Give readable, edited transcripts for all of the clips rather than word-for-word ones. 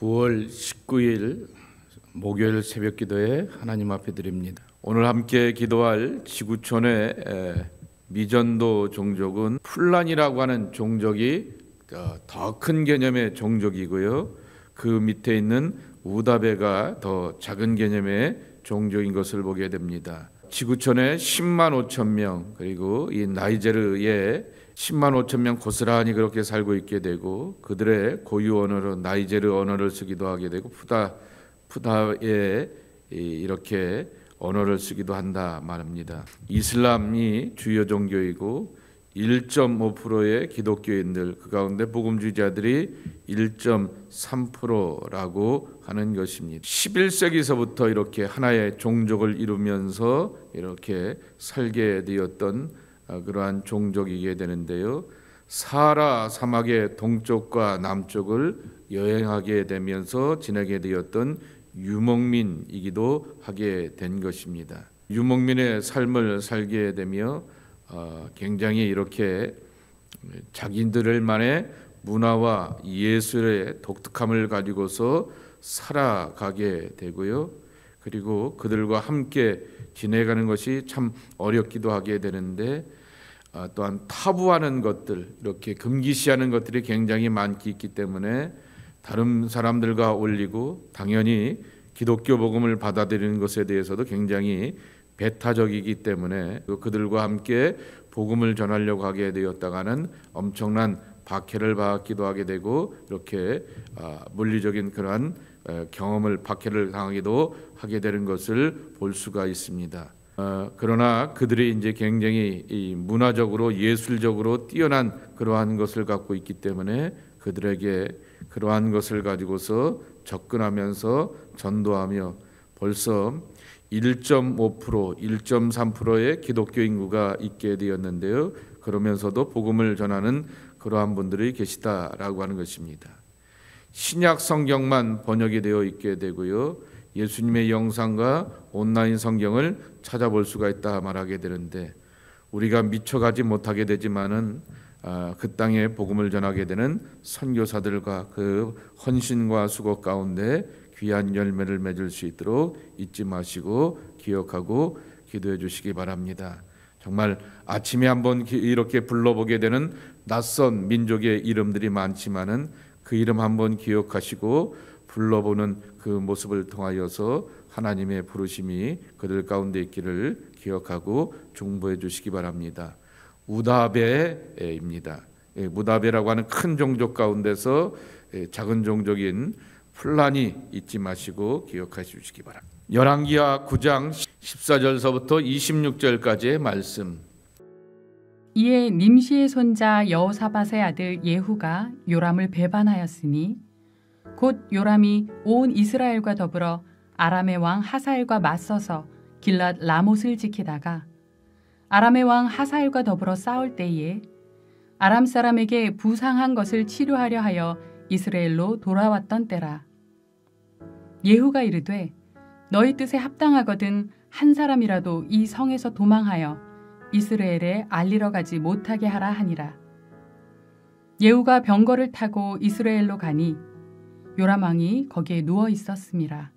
9월 19일 목요일 새벽 기도에 하나님 앞에 드립니다. 오늘 함께 기도할 지구촌의 미전도 종족은 풀란이라고 하는 종족이 더 큰 개념의 종족이고요. 그 밑에 있는 우다베가 더 작은 개념의 종족인 것을 보게 됩니다. 지구촌에 10만 5천 명, 그리고 이 나이제르에 10만 5천 명 고스란히 그렇게 살고 있게 되고, 그들의 고유 언어로 나이제르 언어를 쓰기도 하게 되고, 푸다에 이렇게 언어를 쓰기도 한다 말합니다. 이슬람이 주요 종교이고 1.5%의 기독교인들, 그 가운데 복음주의자들이 1.3%라고 하는 것입니다. 11세기서부터 이렇게 하나의 종족을 이루면서 이렇게 살게 되었던 그러한 종족이게 되는데요. 사하라 사막의 동쪽과 남쪽을 여행하게 되면서 지내게 되었던 유목민이기도 하게 된 것입니다. 유목민의 삶을 살게 되며 굉장히 이렇게 자기들만의 문화와 예술의 독특함을 가지고서 살아가게 되고요. 그리고 그들과 함께 지내가는 것이 참 어렵기도 하게 되는데, 또한 타부하는 것들, 이렇게 금기시하는 것들이 굉장히 많기 있기 때문에 다른 사람들과 어울리고 당연히 기독교 복음을 받아들이는 것에 대해서도 굉장히 배타적이기 때문에 그들과 함께 복음을 전하려고 하게 되었다가는 엄청난 박해를 받기도 하게 되고, 이렇게 물리적인 그러한 경험을 박해를 당하기도 하게 되는 것을 볼 수가 있습니다. 그러나 그들이 이제 굉장히 이 문화적으로 예술적으로 뛰어난 그러한 것을 갖고 있기 때문에 그들에게 그러한 것을 가지고서 접근하면서 전도하며 벌써 1.5%, 1.3%의 기독교 인구가 있게 되었는데요. 그러면서도 복음을 전하는 그러한 분들이 계시다라고 하는 것입니다. 신약 성경만 번역이 되어 있게 되고요. 예수님의 영상과 온라인 성경을 찾아볼 수가 있다 말하게 되는데, 우리가 미쳐가지 못하게 되지만은 그 땅에 복음을 전하게 되는 선교사들과 그 헌신과 수고 가운데 귀한 열매를 맺을 수 있도록 잊지 마시고 기억하고 기도해 주시기 바랍니다. 정말 아침에 한번 이렇게 불러보게 되는 낯선 민족의 이름들이 많지만은 그 이름 한번 기억하시고 불러보는 그 모습을 통하여서 하나님의 부르심이 그들 가운데 있기를 기억하고 중보해 주시기 바랍니다. 우다베입니다. 무다베라고 하는 큰 종족 가운데서 작은 종족인 풀란이 잊지 마시고 기억해 주시기 바랍니다. 열왕기하 9장 14절서부터 26절까지의 말씀. 이에 님시의 손자 여호사밧의 아들 예후가 요람을 배반하였으니 곧 요람이 온 이스라엘과 더불어 아람의 왕 하사엘과 맞서서 길랏 라못을 지키다가 아람의 왕 하사엘과 더불어 싸울 때에 아람 사람에게 부상한 것을 치료하려 하여 이스라엘로 돌아왔던 때라. 예후가 이르되 너희 뜻에 합당하거든 한 사람이라도 이 성에서 도망하여 이스라엘에 알리러 가지 못하게 하라 하니라. 예후가 병거를 타고 이스라엘로 가니 요람 왕이 거기에 누워 있었음이라.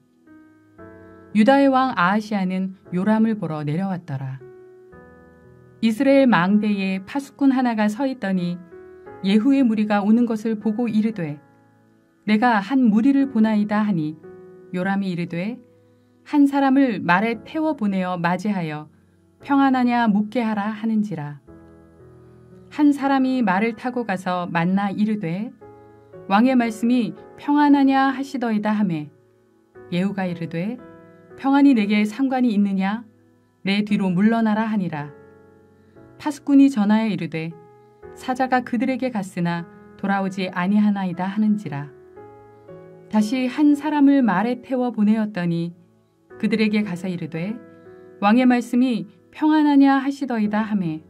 유다의 왕 아하시아는 요람을 보러 내려왔더라. 이스라엘 망대에 파수꾼 하나가 서 있더니 예후의 무리가 오는 것을 보고 이르되 내가 한 무리를 보나이다 하니 요람이 이르되 한 사람을 말에 태워 보내어 맞이하여 평안하냐 묻게 하라 하는지라. 한 사람이 말을 타고 가서 만나 이르되 왕의 말씀이 평안하냐 하시더이다 하매 예후가 이르되 평안이 내게 상관이 있느냐 내 뒤로 물러나라 하니라. 파수꾼이 전하여 이르되 사자가 그들에게 갔으나 돌아오지 아니하나이다 하는지라. 다시 한 사람을 말에 태워 보내었더니 그들에게 가서 이르되 왕의 말씀이 평안하냐 하시더이다 하매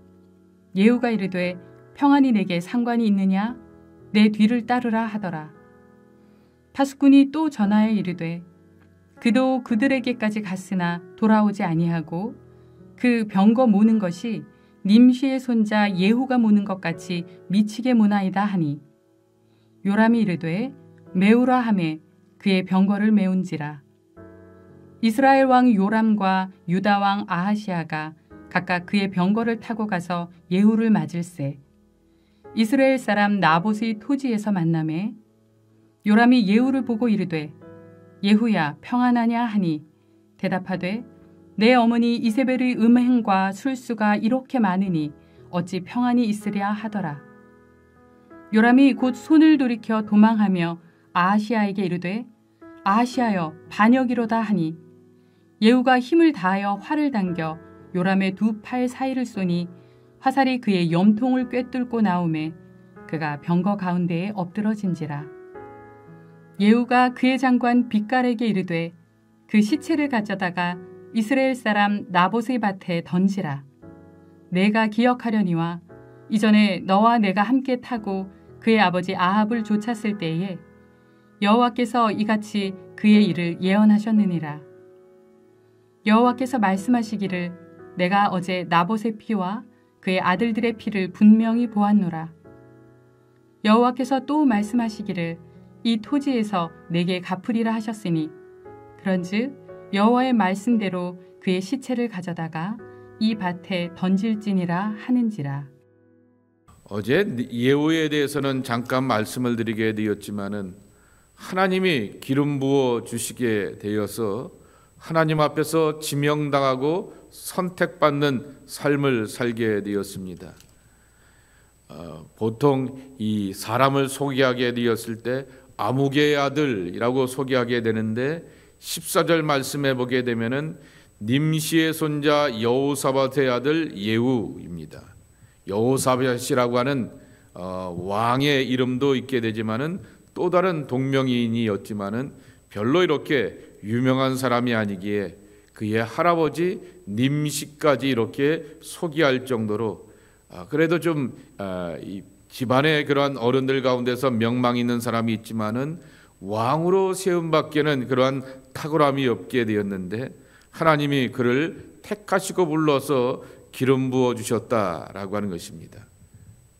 예후가 이르되 평안이 내게 상관이 있느냐 내 뒤를 따르라 하더라. 파수꾼이 또 전하여 이르되 그도 그들에게까지 갔으나 돌아오지 아니하고 그 병거 모는 것이 님시의 손자 예후가 모는 것 같이 미치게 모나이다 하니 요람이 이르되 메우라 하매 그의 병거를 메운지라. 이스라엘 왕 요람과 유다 왕 아하시아가 각각 그의 병거를 타고 가서 예후를 맞을세. 이스라엘 사람 나봇의 토지에서 만나매 요람이 예후를 보고 이르되 예후야 평안하냐 하니 대답하되 내 어머니 이세벨의 음행과 술수가 이렇게 많으니 어찌 평안이 있으랴 하더라. 요람이 곧 손을 돌이켜 도망하며 아하시아에게 이르되 아하시아여 반역이로다 하니 예후가 힘을 다하여 활을 당겨 요람의 두 팔 사이를 쏘니 화살이 그의 염통을 꿰뚫고 나오매 그가 병거 가운데에 엎드러진지라. 예후가 그의 장관 빗갈에게 이르되 그 시체를 가져다가 이스라엘 사람 나봇의 밭에 던지라. 내가 기억하려니와 이전에 너와 내가 함께 타고 그의 아버지 아합을 쫓았을 때에 여호와께서 이같이 그의 일을 예언하셨느니라. 여호와께서 말씀하시기를 내가 어제 나봇의 피와 그의 아들들의 피를 분명히 보았노라. 여호와께서 또 말씀하시기를 이 토지에서 내게 갚으리라 하셨으니 그런즉 여호와의 말씀대로 그의 시체를 가져다가 이 밭에 던질지니라 하는지라. 어제 예후에 대해서는 잠깐 말씀을 드리게 되었지만은 하나님이 기름 부어 주시게 되어서 하나님 앞에서 지명당하고 선택받는 삶을 살게 되었습니다. 보통 이 사람을 소개하게 되었을 때 아무개의 아들이라고 소개하게 되는데 14절 말씀해 보게 되면은 님시의 손자 여호사밧의 아들 예후입니다. 여호사밧이라고 하는 왕의 이름도 있게 되지만은 또 다른 동명이인이었지만은 별로 이렇게 유명한 사람이 아니기에 그의 할아버지 님시까지 이렇게 소개할 정도로 그래도 좀 이 집안의 그러한 어른들 가운데서 명망 있는 사람이 있지만은 왕으로 세움받기에는 그러한 탁월함이 없게 되었는데 하나님이 그를 택하시고 불러서 기름 부어 주셨다라고 하는 것입니다.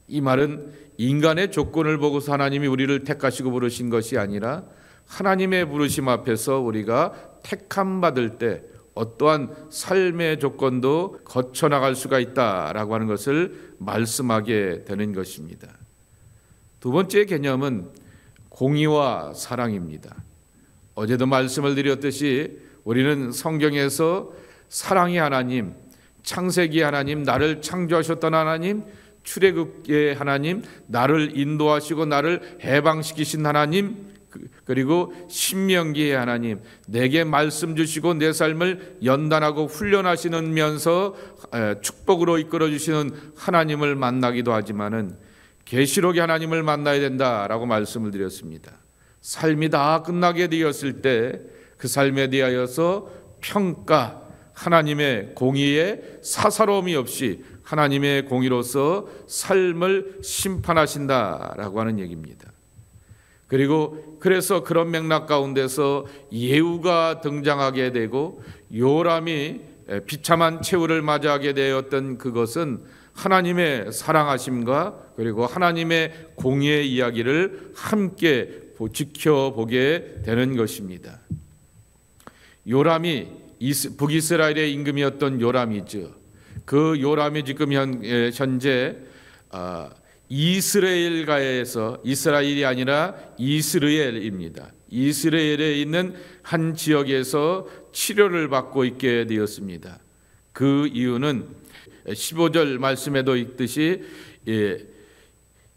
이 말은 인간의 조건을 보고서 하나님이 우리를 택하시고 부르신 것이 아니라 하나님의 부르심 앞에서 우리가 택함 받을 때 어떠한 삶의 조건도 거쳐나갈 수가 있다라고 하는 것을 말씀하게 되는 것입니다. 두 번째 개념은 공의와 사랑입니다. 어제도 말씀을 드렸듯이 우리는 성경에서 사랑의 하나님, 창세기 하나님, 나를 창조하셨던 하나님, 출애굽의 하나님, 나를 인도하시고 나를 해방시키신 하나님, 그리고 신명기의 하나님, 내게 말씀 주시고 내 삶을 연단하고 훈련하시면서 축복으로 이끌어 주시는 하나님을 만나기도 하지만은 계시록의 하나님을 만나야 된다라고 말씀을 드렸습니다. 삶이 다 끝나게 되었을 때 그 삶에 대하여서 평가, 하나님의 공의에 사사로움이 없이 하나님의 공의로서 삶을 심판하신다라고 하는 얘기입니다. 그리고 그래서 그런 맥락 가운데서 예후가 등장하게 되고 요람이 비참한 최후를 맞이하게 되었던 그것은 하나님의 사랑하심과 그리고 하나님의 공의의 이야기를 함께 지켜보게 되는 것입니다. 요람이 북이스라엘의 임금이었던 요람이죠. 그 요람이 지금 현재 이스라엘가에서, 이스라엘이 아니라 이스라엘입니다. 이스라엘에 있는 한 지역에서 치료를 받고 있게 되었습니다. 그 이유는 15절 말씀에도 있듯이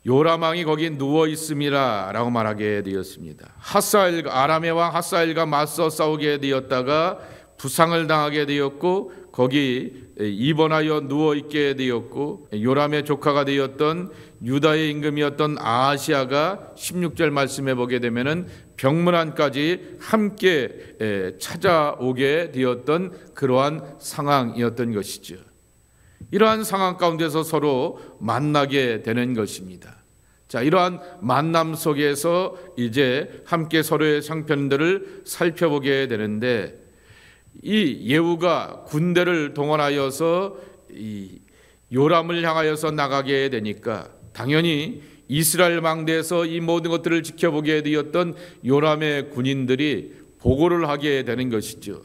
요람왕이 거기 누워 있음이라라고 말하게 되었습니다. 아람의 왕 하사엘과 맞서 싸우게 되었다가 부상을 당하게 되었고 거기 입원하여 누워 있게 되었고 요람의 조카가 되었던 유다의 임금이었던 아하시아가 16절 말씀해 보게 되면은 병문안까지 함께 찾아오게 되었던 그러한 상황이었던 것이죠. 이러한 상황 가운데서 서로 만나게 되는 것입니다. 자, 이러한 만남 속에서 이제 함께 서로의 상편들을 살펴보게 되는데 이 예후가 군대를 동원하여서 이 요람을 향하여서 나가게 되니까 당연히 이스라엘 망대에서 이 모든 것들을 지켜보게 되었던 요람의 군인들이 보고를 하게 되는 것이죠.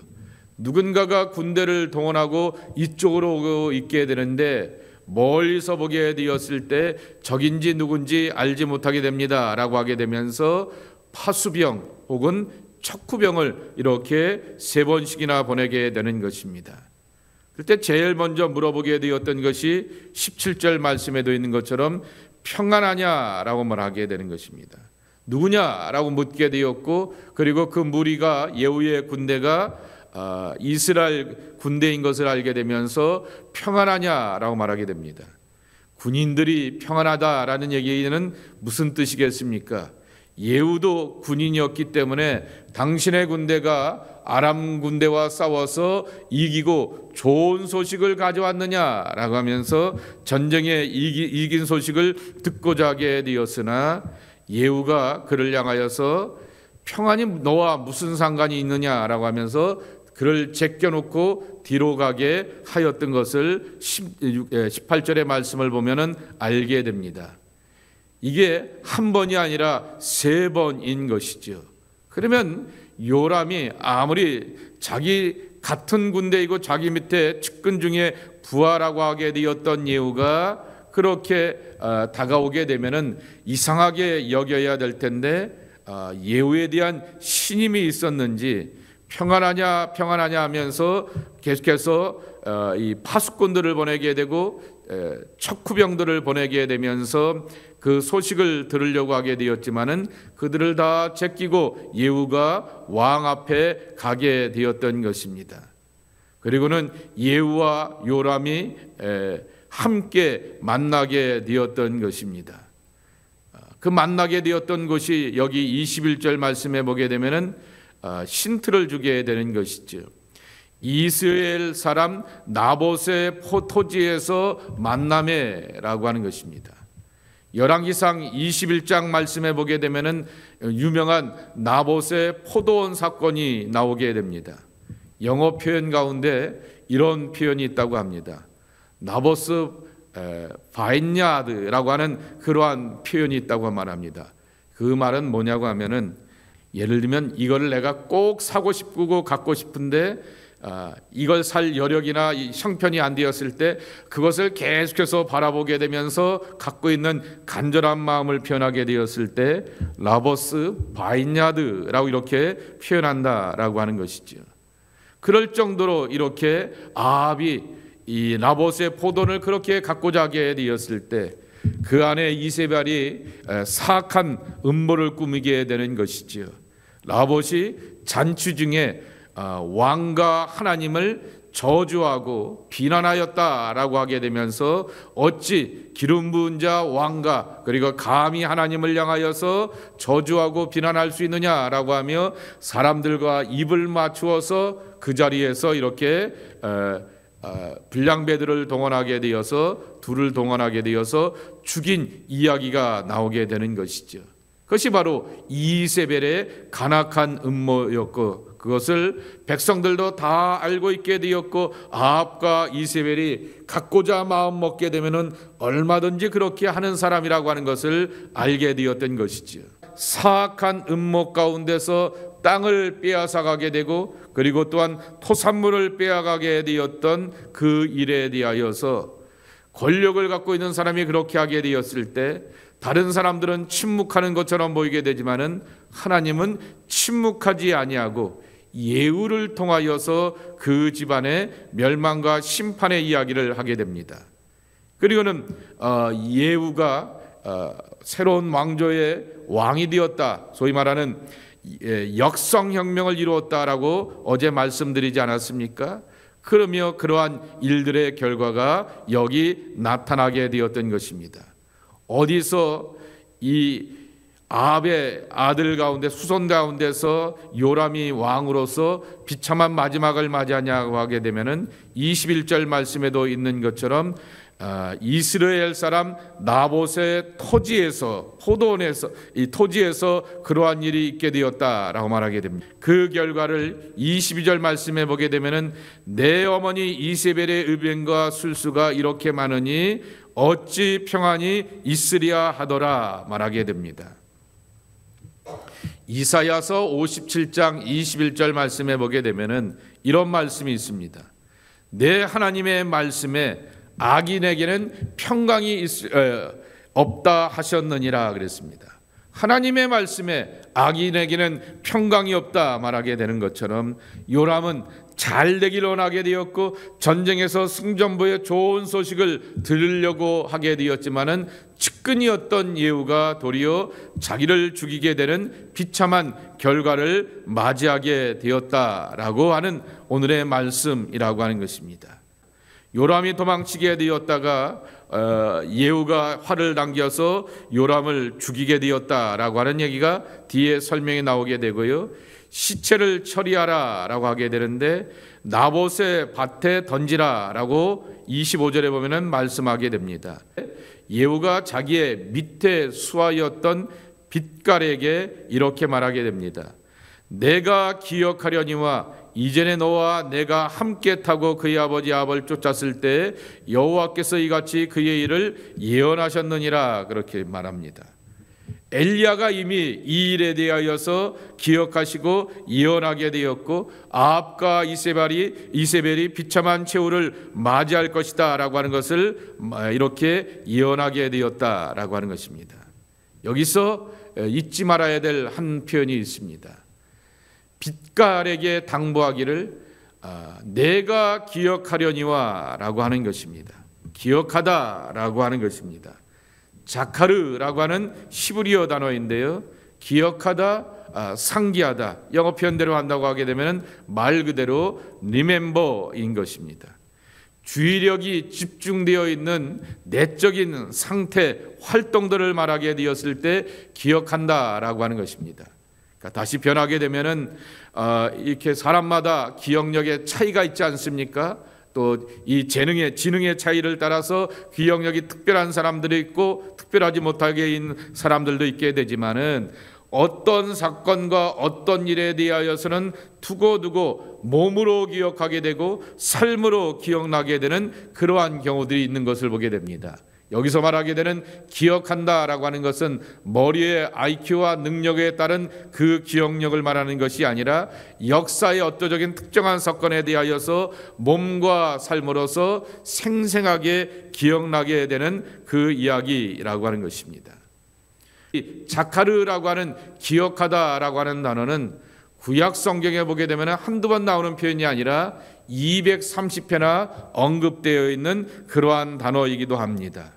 누군가가 군대를 동원하고 이쪽으로 오고 있게 되는데 멀리서 보게 되었을 때 적인지 누군지 알지 못하게 됩니다 라고 하게 되면서 파수병 혹은 척후병을 이렇게 3번씩이나 보내게 되는 것입니다. 그때 제일 먼저 물어보게 되었던 것이 17절 말씀에도 있는 것처럼 평안하냐라고 말하게 되는 것입니다. 누구냐라고 묻게 되었고, 그리고 그 무리가 예후의 군대가 이스라엘 군대인 것을 알게 되면서 평안하냐라고 말하게 됩니다. 군인들이 평안하다라는 얘기는 무슨 뜻이겠습니까? 예후도 군인이었기 때문에 당신의 군대가 아람 군대와 싸워서 이기고 좋은 소식을 가져왔느냐라고 하면서 전쟁에 이긴 소식을 듣고자 하게 되었으나, 예후가 그를 향하여서 평안이 너와 무슨 상관이 있느냐라고 하면서 그를 제껴놓고 뒤로 가게 하였던 것을 18절의 말씀을 보면 알게 됩니다. 이게 한 번이 아니라 3번인 것이죠. 그러면 요람이 아무리 자기 같은 군대이고 자기 밑에 측근 중에 부하라고 하게 되었던 예후가 그렇게 다가오게 되면은 이상하게 여겨야 될 텐데, 예후에 대한 신임이 있었는지 평안하냐 하면서 계속해서 이 파수꾼들을 보내게 되고 척후병들을 보내게 되면서 그 소식을 들으려고 하게 되었지만은 그들을 다 제끼고 예후가 왕 앞에 가게 되었던 것입니다. 그리고는 예후와 요람이 함께 만나게 되었던 것입니다. 그 만나게 되었던 곳이 여기 21절 말씀에 보게 되면은 힌트를 주게 되는 것이죠. 이스라엘 사람 나봇의 토지에서 만남에라고 하는 것입니다. 열왕기상 21장 말씀에 보게 되면은 유명한 나봇의 포도원 사건이 나오게 됩니다. 영어 표현 가운데 이런 표현이 있다고 합니다. 나봇스 바인야드라고 하는 그러한 표현이 있다고 말합니다. 그 말은 뭐냐고 하면은, 예를 들면 이거를 내가 꼭 사고 싶고 갖고 싶은데 이걸 살 여력이나 형편이 안 되었을 때 그것을 계속해서 바라보게 되면서 갖고 있는 간절한 마음을 표현하게 되었을 때 나봇스 바인야드라고 이렇게 표현한다라고 하는 것이죠. 그럴 정도로 이렇게 아합이 이 나봇의 포도를 그렇게 갖고자 하게 되었을 때 그 안에 이세벨이 사악한 음모를 꾸미게 되는 것이지요. 나봇이 잔치 중에 왕과 하나님을 저주하고 비난하였다라고 하게 되면서 어찌 기름 부은 자 왕과 그리고 감히 하나님을 향하여서 저주하고 비난할 수 있느냐라고 하며 사람들과 입을 맞추어서 그 자리에서 이렇게 불량배들을 동원하게 되어서 둘을 동원하게 되어서 죽인 이야기가 나오게 되는 것이죠. 그것이 바로 이세벨의 간악한 음모였고, 그것을 백성들도 다 알고 있게 되었고, 아합과 이세벨이 갖고자 마음 먹게 되면은 얼마든지 그렇게 하는 사람이라고 하는 것을 알게 되었던 것이죠. 사악한 음모 가운데서 땅을 빼앗아가게 되고, 그리고 또한 토산물을 빼앗아가게 되었던 그 일에 대하여서 권력을 갖고 있는 사람이 그렇게 하게 되었을 때 다른 사람들은 침묵하는 것처럼 보이게 되지만은 하나님은 침묵하지 아니하고 예후를 통하여서 그 집안의 멸망과 심판의 이야기를 하게 됩니다. 그리고는 예후가 새로운 왕조의 왕이 되었다, 소위 말하는 역성혁명을 이루었다라고 어제 말씀드리지 않았습니까? 그러며 그러한 일들의 결과가 여기 나타나게 되었던 것입니다. 어디서 이 아합의 아들 가운데 후손 가운데서 요람이 왕으로서 비참한 마지막을 맞이하냐고 하게 되면은 21절 말씀에도 있는 것처럼 이스라엘 사람 나봇의 토지에서, 포도원에서, 이 토지에서 그러한 일이 있게 되었다라고 말하게 됩니다. 그 결과를 22절 말씀에 보게 되면은 내 어머니 이세벨의 의변과 술수가 이렇게 많으니 어찌 평안이 있으리야 하더라 말하게 됩니다. 이사야서 57장 21절 말씀에 보게 되면은 이런 말씀이 있습니다. 내 하나님의 말씀에 악인에게는 평강이 없다 하셨느니라 그랬습니다. 하나님의 말씀에 악인에게는 평강이 없다 말하게 되는 것처럼 요람은 잘 되기를 원하게 되었고 전쟁에서 승전보의 좋은 소식을 들으려고 하게 되었지만은 측근이었던 예후가 도리어 자기를 죽이게 되는 비참한 결과를 맞이하게 되었다라고 하는 오늘의 말씀이라고 하는 것입니다. 요람이 도망치게 되었다가 예후가 활을 당겨서 요람을 죽이게 되었다라고 하는 얘기가 뒤에 설명이 나오게 되고요. 시체를 처리하라라고 하게 되는데 나봇의 밭에 던지라라고 25절에 보면은 말씀하게 됩니다. 예후가 자기의 밑에 수하였던 빗갈에게 이렇게 말하게 됩니다. 내가 기억하려니와 이전에 너와 내가 함께 타고 그의 아버지 아합을 쫓았을 때 여호와께서 이같이 그의 일을 예언하셨느니라 그렇게 말합니다. 엘리야가 이미 이 일에 대하여서 기억하시고 예언하게 되었고 아합과 이세벨이 비참한 최후를 맞이할 것이다 라고 하는 것을 이렇게 예언하게 되었다라고 하는 것입니다. 여기서 잊지 말아야 될 한 표현이 있습니다. 빗갈에게 당부하기를 내가 기억하려니와 라고 하는 것입니다. 기억하다 라고 하는 것입니다. 자카르라고 하는 시브리어 단어인데요. 기억하다, 상기하다, 영어 표현대로 한다고 하게 되면 말 그대로 remember인 것입니다. 주의력이 집중되어 있는 내적인 상태, 활동들을 말하게 되었을 때 기억한다라고 하는 것입니다. 그러니까 다시 변하게 되면은 이렇게 사람마다 기억력에 차이가 있지 않습니까? 또 이 지능의 차이를 따라서 기억력이 특별한 사람들이 있고 특별하지 못하게 있는 사람들도 있게 되지만은 어떤 사건과 어떤 일에 대하여서는 두고두고 몸으로 기억하게 되고 삶으로 기억나게 되는 그러한 경우들이 있는 것을 보게 됩니다. 여기서 말하게 되는 기억한다라고 하는 것은 머리의 IQ와 능력에 따른 그 기억력을 말하는 것이 아니라 역사의 어떠적인 특정한 사건에 대하여서 몸과 삶으로서 생생하게 기억나게 되는 그 이야기라고 하는 것입니다. 자카르라고 하는 기억하다라고 하는 단어는 구약 성경에 보게 되면 한두 번 나오는 표현이 아니라 230회나 언급되어 있는 그러한 단어이기도 합니다.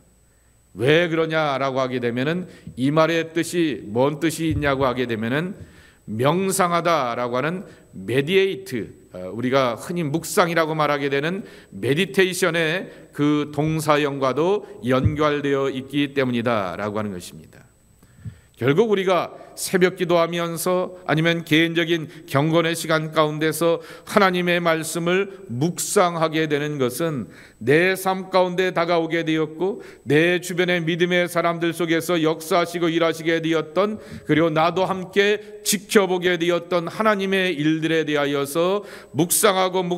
왜 그러냐라고 하게 되면은 이 말의 뜻이 뭔 뜻이 있냐고 하게 되면은 명상하다라고 하는 메디테이트, 우리가 흔히 묵상이라고 말하게 되는 메디테이션의 그 동사형과도 연결되어 있기 때문이다라고 하는 것입니다. 결국 우리가 새벽 기도하면서 아니면 개인적인 경건의 시간 가운데서 하나님의 말씀을 묵상하게 되는 것은 내 삶 가운데 다가오게 되었고 내 주변의 믿음의 사람들 속에서 역사하시고 일하시게 되었던, 그리고 나도 함께 지켜보게 되었던 하나님의 일들에 대하여서 묵상하고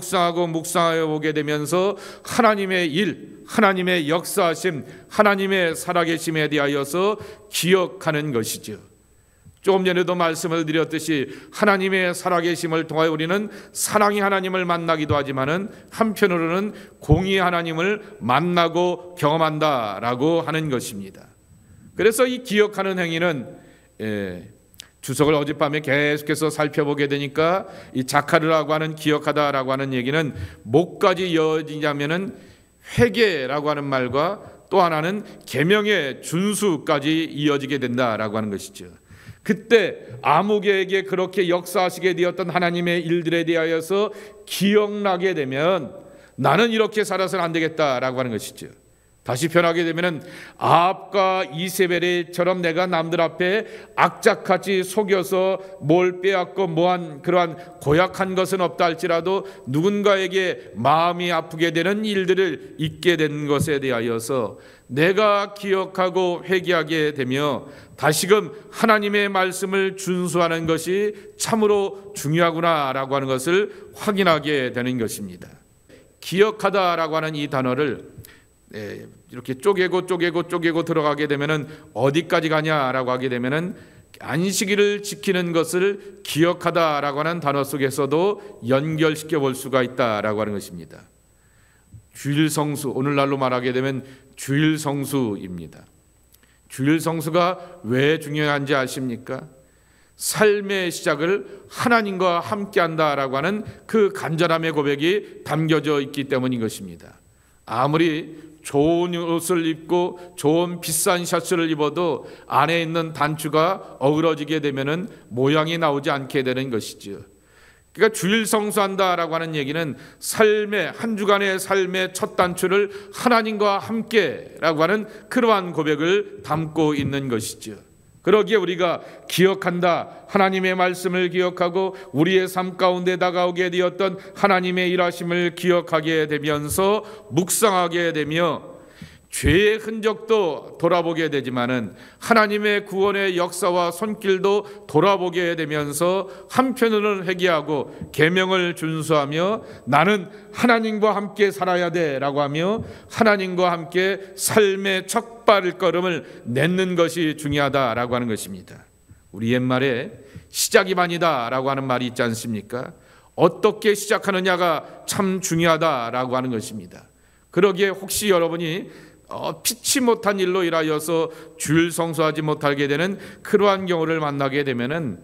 보게 되면서 하나님의 일, 하나님의 역사하심, 하나님의 살아계심에 대하여서 기억하는 것이죠. 조금 전에도 말씀을 드렸듯이 하나님의 살아계심을 통하여 우리는 사랑의 하나님을 만나기도 하지만은 한편으로는 공의의 하나님을 만나고 경험한다라고 하는 것입니다. 그래서 이 기억하는 행위는 주석을 어젯밤에 계속해서 살펴보게 되니까 이 자카르라고 하는 기억하다라고 하는 얘기는 뭐까지 이어지냐면은 회개라고 하는 말과 또 하나는 계명의 준수까지 이어지게 된다라고 하는 것이죠. 그때 아무개에게 그렇게 역사하시게 되었던 하나님의 일들에 대하여서 기억나게 되면 나는 이렇게 살아서는 안 되겠다라고 하는 것이죠. 다시 변하게 되면은 아합과 이세벨처럼 내가 남들 앞에 악착같이 속여서 뭘 빼앗고 뭐한 그러한 고약한 것은 없다 할지라도 누군가에게 마음이 아프게 되는 일들을 있게 된 것에 대하여서 내가 기억하고 회개하게 되며 다시금 하나님의 말씀을 준수하는 것이 참으로 중요하구나라고 하는 것을 확인하게 되는 것입니다. 기억하다라고 하는 이 단어를 이렇게 쪼개고 들어가게 되면은 어디까지 가냐라고 하게 되면은 안식일을 지키는 것을 기억하다라고 하는 단어 속에서도 연결시켜 볼 수가 있다라고 하는 것입니다. 주일 성수, 오늘날로 말하게 되면 주일 성수입니다. 주일 성수가 왜 중요한지 아십니까? 삶의 시작을 하나님과 함께한다라고 하는 그 간절함의 고백이 담겨져 있기 때문인 것입니다. 아무리 좋은 옷을 입고 좋은 비싼 셔츠를 입어도 안에 있는 단추가 어그러지게 되면은 모양이 나오지 않게 되는 것이죠. 그러니까 주일 성수한다라고 하는 얘기는 삶의 한 주간의 삶의 첫 단추를 하나님과 함께라고 하는 그러한 고백을 담고 있는 것이죠. 그러기에 우리가 기억한다, 하나님의 말씀을 기억하고 우리의 삶 가운데 다가오게 되었던 하나님의 일하심을 기억하게 되면서 묵상하게 되며 죄의 흔적도 돌아보게 되지만은 하나님의 구원의 역사와 손길도 돌아보게 되면서 한편으로는 회개하고 계명을 준수하며 나는 하나님과 함께 살아야 돼라고 하며 하나님과 함께 삶의 첫 발걸음을 내는 것이 중요하다라고 하는 것입니다. 우리 옛말에 시작이 반이다라고 하는 말이 있지 않습니까? 어떻게 시작하느냐가 참 중요하다라고 하는 것입니다. 그러기에 혹시 여러분이 피치 못한 일로 인하여서 주일 성수하지 못하게 되는 그러한 경우를 만나게 되면은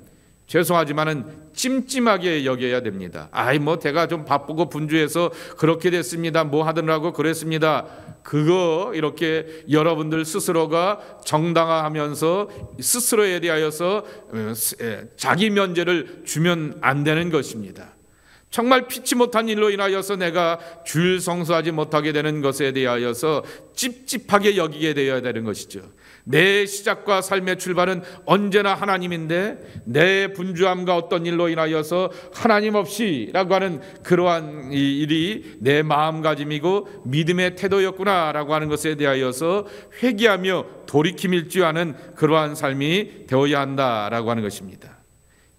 죄송하지만은 찜찜하게 여겨야 됩니다. 제가 좀 바쁘고 분주해서 그렇게 됐습니다. 뭐 하느라고 그랬습니다. 그거 이렇게 여러분들 스스로가 정당화하면서 스스로에 대하여서 자기 면제를 주면 안 되는 것입니다. 정말 피치 못한 일로 인하여서 내가 주일 성수하지 못하게 되는 것에 대하여서 찝찝하게 여기게 되어야 되는 것이죠. 내 시작과 삶의 출발은 언제나 하나님인데 내 분주함과 어떤 일로 인하여서 하나님 없이라고 하는 그러한 일이 내 마음가짐이고 믿음의 태도였구나라고 하는 것에 대하여서 회개하며 돌이킴일주하는 그러한 삶이 되어야 한다라고 하는 것입니다.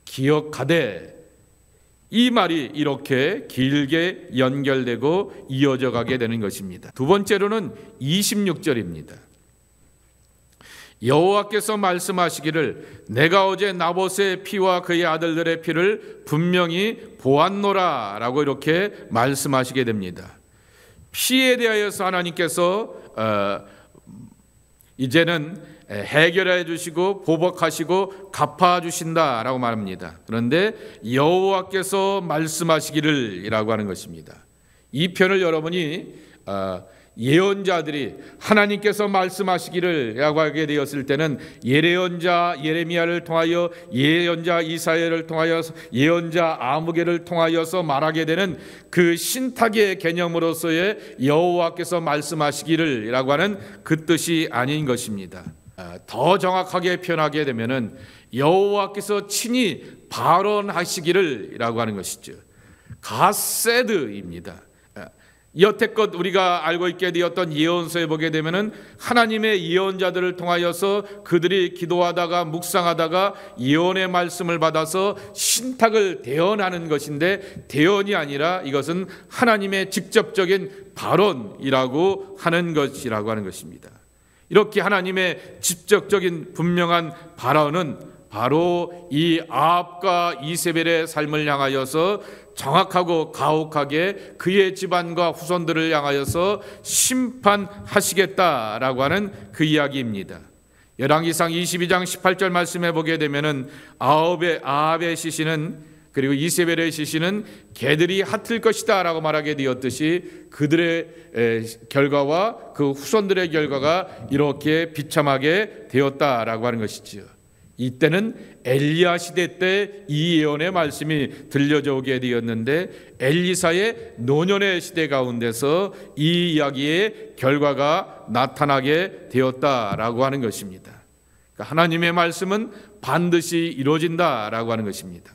기억하되, 이 말이 이렇게 길게 연결되고 이어져 가게 되는 것입니다. 두 번째로는 26절입니다. 여호와께서 말씀하시기를 내가 어제 나봇의 피와 그의 아들들의 피를 분명히 보았노라 라고 이렇게 말씀하시게 됩니다. 피에 대하여서 하나님께서 이제는 해결해 주시고 보복하시고 갚아 주신다라고 말합니다. 그런데 여호와께서 말씀하시기를 이라고 하는 것입니다. 이 편을 여러분이 예언자들이 하나님께서 말씀하시기를 라고 하게 되었을 때는 예언자 예레미야를 통하여, 예언자 이사야를 통하여, 예언자 아무개를 통하여서 말하게 되는 그 신탁의 개념으로서의 여호와께서 말씀하시기를 라고 하는 그 뜻이 아닌 것입니다. 더 정확하게 표현하게 되면은 여호와께서 친히 발언하시기를 라고 하는 것이죠. 가세드입니다. 여태껏 우리가 알고 있게 되었던 예언서에 보게 되면은 하나님의 예언자들을 통하여서 그들이 기도하다가 묵상하다가 예언의 말씀을 받아서 신탁을 대언하는 것인데, 대언이 아니라 이것은 하나님의 직접적인 발언이라고 하는 것이라고 하는 것입니다. 이렇게 하나님의 직접적인 분명한 발언은 바로 이 아합과 이세벨의 삶을 향하여서 정확하고 가혹하게 그의 집안과 후손들을 향하여서 심판하시겠다라고 하는 그 이야기입니다. 열왕기상 22장 18절 말씀에 보게 되면은 아합의 시신은, 그리고 이세벨의 시신은 개들이 핥을 것이다 라고 말하게 되었듯이 그들의 결과와 그 후손들의 결과가 이렇게 비참하게 되었다라고 하는 것이지요. 이때는 엘리야 시대 때 이 예언의 말씀이 들려져 오게 되었는데, 엘리사의 노년의 시대 가운데서 이 이야기의 결과가 나타나게 되었다라고 하는 것입니다. 그러니까 하나님의 말씀은 반드시 이루어진다라고 하는 것입니다.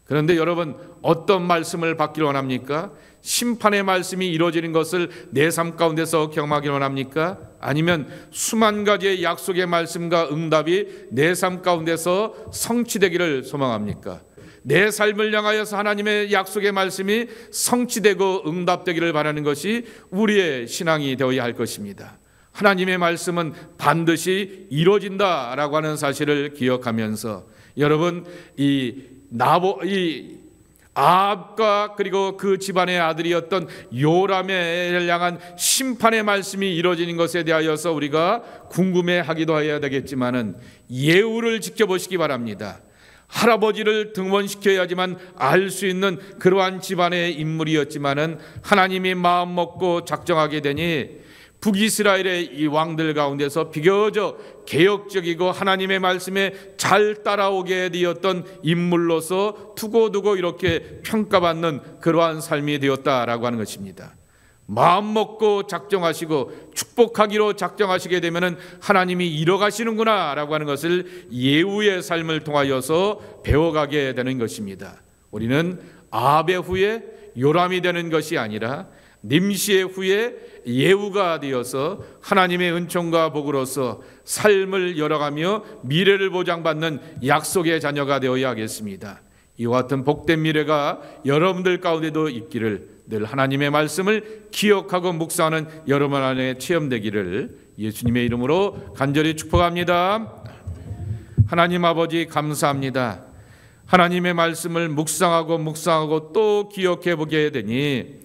그런데 여러분, 어떤 말씀을 받기를 원합니까? 심판의 말씀이 이루어지는 것을 내 삶 가운데서 경험하기를 원합니까? 아니면 수만 가지의 약속의 말씀과 응답이 내 삶 가운데서 성취되기를 소망합니까? 내 삶을 향하여서 하나님의 약속의 말씀이 성취되고 응답되기를 바라는 것이 우리의 신앙이 되어야 할 것입니다. 하나님의 말씀은 반드시 이루어진다라고 하는 사실을 기억하면서 여러분, 이 아합과 그리고 그 집안의 아들이었던 요람을 향한 심판의 말씀이 이루어지는 것에 대하여서 우리가 궁금해하기도 해야 되겠지만은 예후를 지켜보시기 바랍니다. 할아버지를 등원시켜야지만 알 수 있는 그러한 집안의 인물이었지만은 하나님이 마음 먹고 작정하게 되니 북이스라엘의 이 왕들 가운데서 비교적 개혁적이고 하나님의 말씀에 잘 따라오게 되었던 인물로서 두고두고 이렇게 평가받는 그러한 삶이 되었다라고 하는 것입니다. 마음 먹고 작정하시고 축복하기로 작정하시게 되면은 하나님이 이뤄가시는구나 라고 하는 것을 예후의 삶을 통하여서 배워가게 되는 것입니다. 우리는 아합의 후에 요람이 되는 것이 아니라 nim시의 후에 예후가 되어서 하나님의 은총과 복으로서 삶을 열어가며 미래를 보장받는 약속의 자녀가 되어야 하겠습니다. 이와 같은 복된 미래가 여러분들 가운데도 있기를, 늘 하나님의 말씀을 기억하고 묵상하는 여러분 안에 체험되기를 예수님의 이름으로 간절히 축복합니다. 하나님 아버지, 감사합니다. 하나님의 말씀을 묵상하고 또 기억해 보게 되니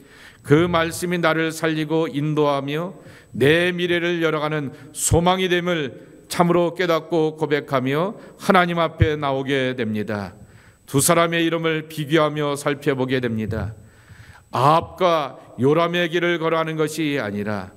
그 말씀이 나를 살리고 인도하며 내 미래를 열어가는 소망이 됨을 참으로 깨닫고 고백하며 하나님 앞에 나오게 됩니다. 두 사람의 이름을 비교하며 살펴보게 됩니다. 아합과 요람의 길을 걸어가는 것이 아니라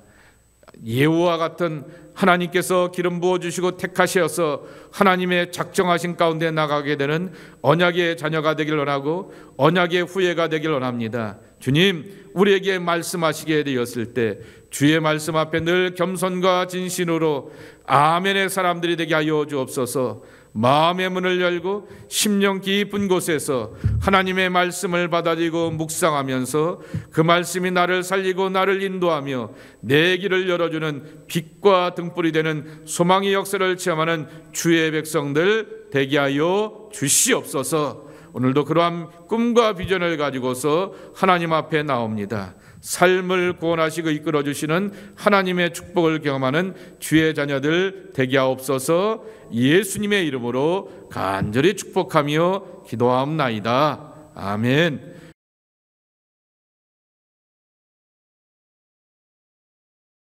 예후와 같은 하나님께서 기름 부어주시고 택하셔서 하나님의 작정하신 가운데 나가게 되는 언약의 자녀가 되길 원하고 언약의 후예가 되길 원합니다. 주님, 우리에게 말씀하시게 되었을 때 주의 말씀 앞에 늘 겸손과 진심으로 아멘의 사람들이 되게 하여 주옵소서. 마음의 문을 열고 심령 깊은 곳에서 하나님의 말씀을 받아들이고 묵상하면서 그 말씀이 나를 살리고 나를 인도하며 내 길을 열어주는 빛과 등불이 되는 소망의 역사를 체험하는 주의 백성들 되게 하여 주시옵소서. 오늘도 그러한 꿈과 비전을 가지고서 하나님 앞에 나옵니다. 삶을 구원하시고 이끌어주시는 하나님의 축복을 경험하는 주의 자녀들 되게 하옵소서. 예수님의 이름으로 간절히 축복하며 기도하옵나이다. 아멘.